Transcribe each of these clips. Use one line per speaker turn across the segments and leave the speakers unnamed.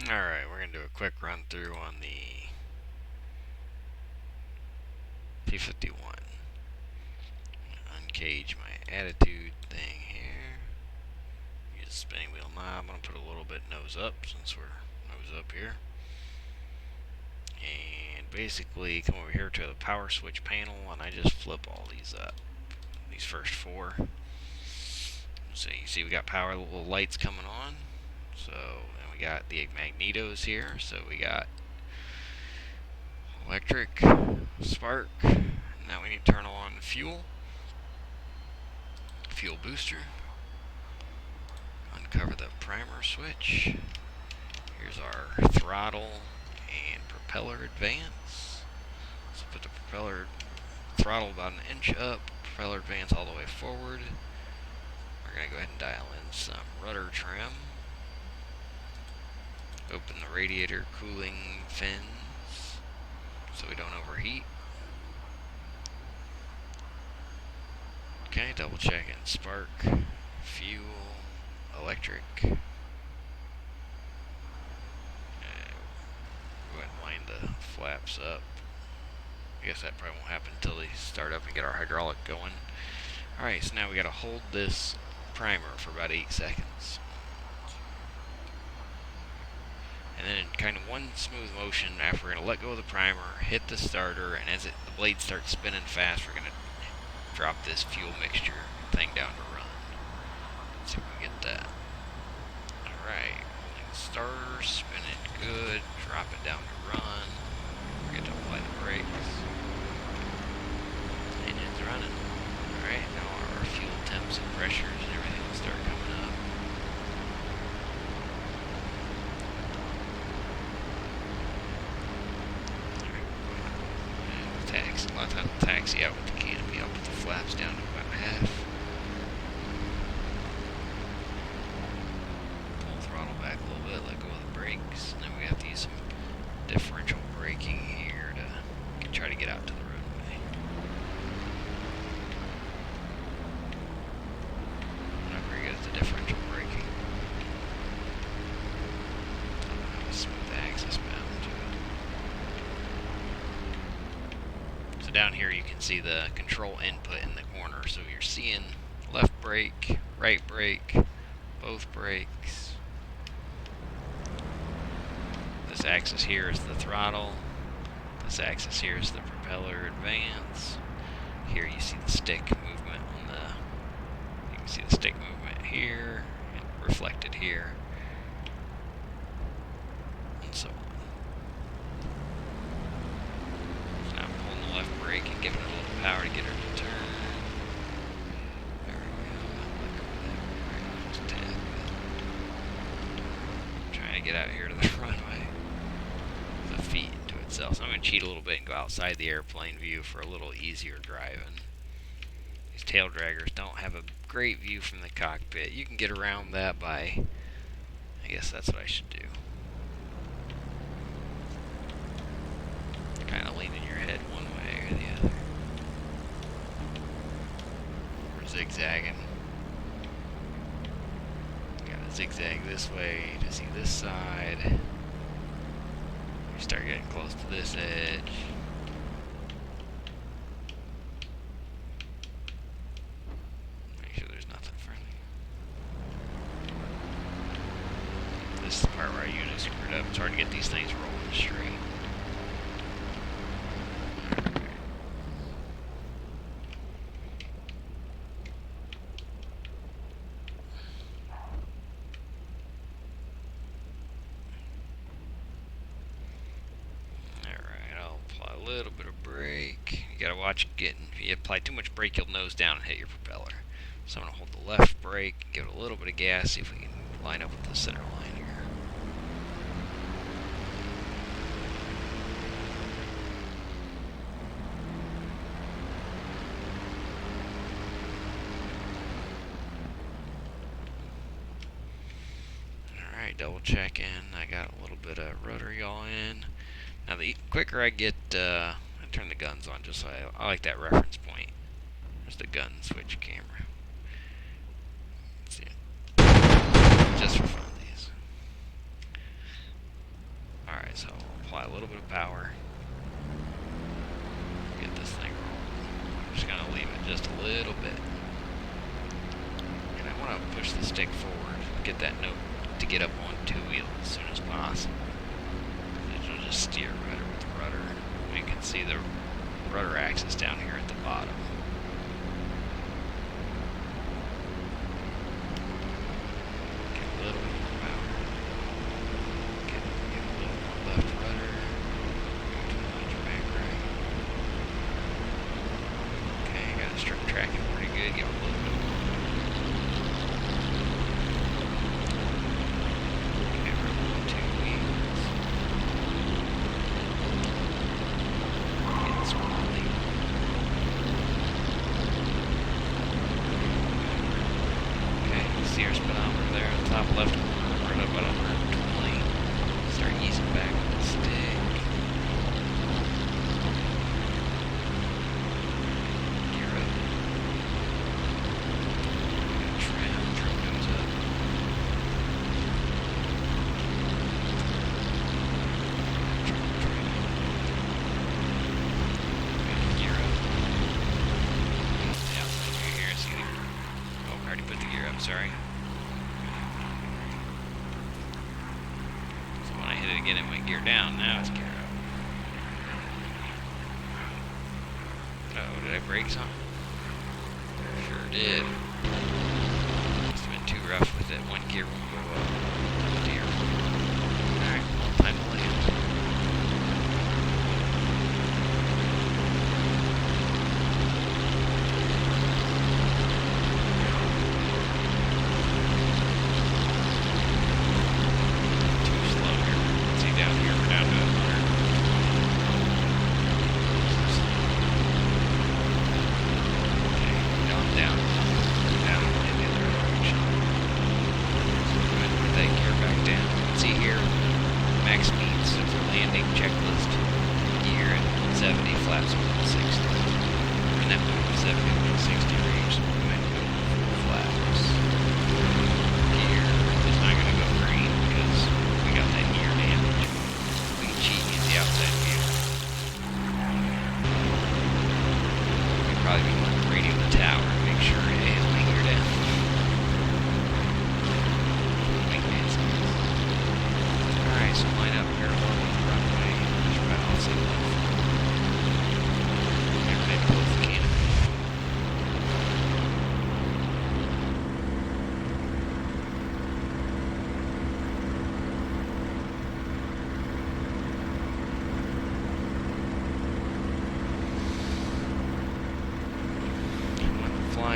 Alright, we're going to do a quick run through on the P-51. Uncage my attitude thing here. Use the spinning wheel knob. I'm going to put a little bit nose up since we're nose up here. And basically come over here to the power switch panel and I just flip all these up. These first four. So you see we got power, little lights coming on. So, and we got the magnetos here. So we got electric, spark. Now we need to turn on fuel booster. Uncover the primer switch. Here's our throttle and propeller advance. So put the propeller throttle about an inch up, propeller advance all the way forward. We're going to go ahead and dial in some rudder trim. Open the radiator cooling fins so we don't overheat. Okay, double check in spark, fuel, electric. Go ahead and line the flaps up. I guess that probably won't happen until they start up and get our hydraulic going. Alright, so now we gotta hold this primer for about 8 seconds. And then in kind of one smooth motion, after we're going to let go of the primer, hit the starter, and as the blade starts spinning fast, we're going to drop this fuel mixture thing down to run. Let's see if we can get that. Alright, holding the starter, spin it good, drop it down to run. Forget to apply the brakes. Engine's running. Alright, now our fuel temps and pressures and everything will start coming up. Taxi. A lot of times we'll taxi out with the canopy. I'll put the flaps down to about half. Pull the throttle back a little bit, let go of the brakes. And then we have to use some differential braking here to try to get out to the roadway. I'm not very good at the differential braking. I don't have a smooth axis bound to it. So down here you can see the control input in the corner. So you're seeing left brake, right brake, both brakes. This axis here is the throttle. This axis here is the propeller advance. Here you see the stick movement on the, you can see the stick movement here, and reflected here, and so on. So now I'm pulling the left brake and giving it a little power to get her to turn. There we go. Let go of that brake just a tad bit. I'm trying to get out here to the runway. The feet into itself. So I'm going to cheat a little bit and go outside the airplane view for a little easier driving. These tail draggers don't have a great view from the cockpit. You can get around that by, I guess that's what I should do. Kind of leaning your head one way or the other. Or zigzagging. Gotta zigzag this way to see this side. You start getting close to this edge. Make sure there's nothing friendly. This is the part where I usually screwed up. It's hard to get these things rolling straight. A little bit of brake. You gotta watch getting. If you apply too much brake, you'll nose down and hit your propeller. So I'm gonna hold the left brake, give it a little bit of gas, see if we can line up with the center line here. Alright, double check in. I got a little bit of rudder yaw in. Now, the quicker I get, I turn the guns on just so I like that reference point. There's the gun switch camera. Let's see it. Just for funsies. a little bit of power. Get this thing rolling. I'm just gonna leave it just a little bit. And I want to push the stick forward, get that note to get up on two wheels as soon as possible. It'll just steer better with the rudder. You can see the rudder axis down here at the bottom. Get a little bit more power. Get a little more left rudder. Too much back right. Okay, got it strip tracking pretty good. Get a little bit more. Okay, we're on two wheels. Getting squirrely. See our speedometer there in the top left corner. We're at about 120. Start easing back with the stick. Gear up. Trim goes up. Gear up. The outside view here, see. Oh, I already put the gear up, sorry. Hit it again, it went gear down. Now it's gear up. Oh, did I brake something? Sure did. Must have been too rough with it. One gear won't go up. Oh dear. Alright, well, time to land.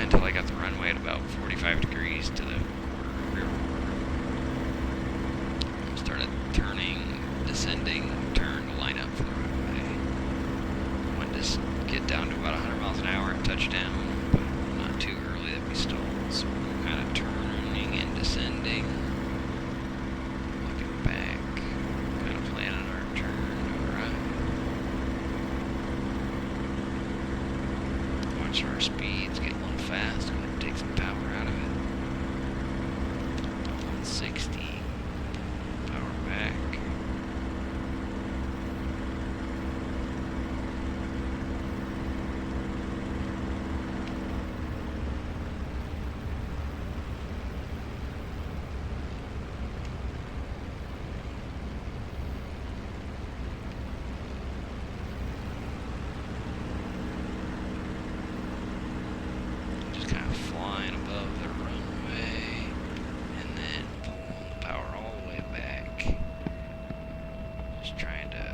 Until I got the runway at about 45 degrees to the rear quarter. Started turning, descending, turn to line up for the runway. Wanted to get down to about 100 miles an hour at touchdown, but not too early that we stalled. So we're kind of turning and descending, looking back, kind of planning our turn. Alright. Watch our speeds get fast, go ahead and take some power out of it. 160. Power back. Flying above the runway and then pulling the power all the way back. Just trying to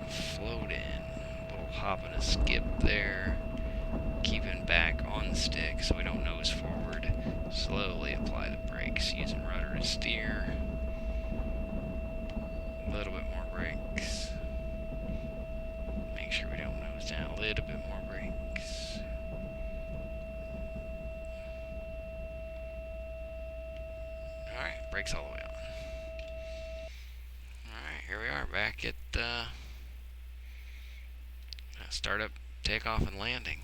float in. A little hop and a skip there. Keeping back on the stick so we don't nose forward. Slowly apply the brakes using rudder to steer. A little bit more brakes. Make sure we don't nose down. A little bit more brakes. Alright, brakes all the way on. Alright, here we are back at startup, takeoff, and landing.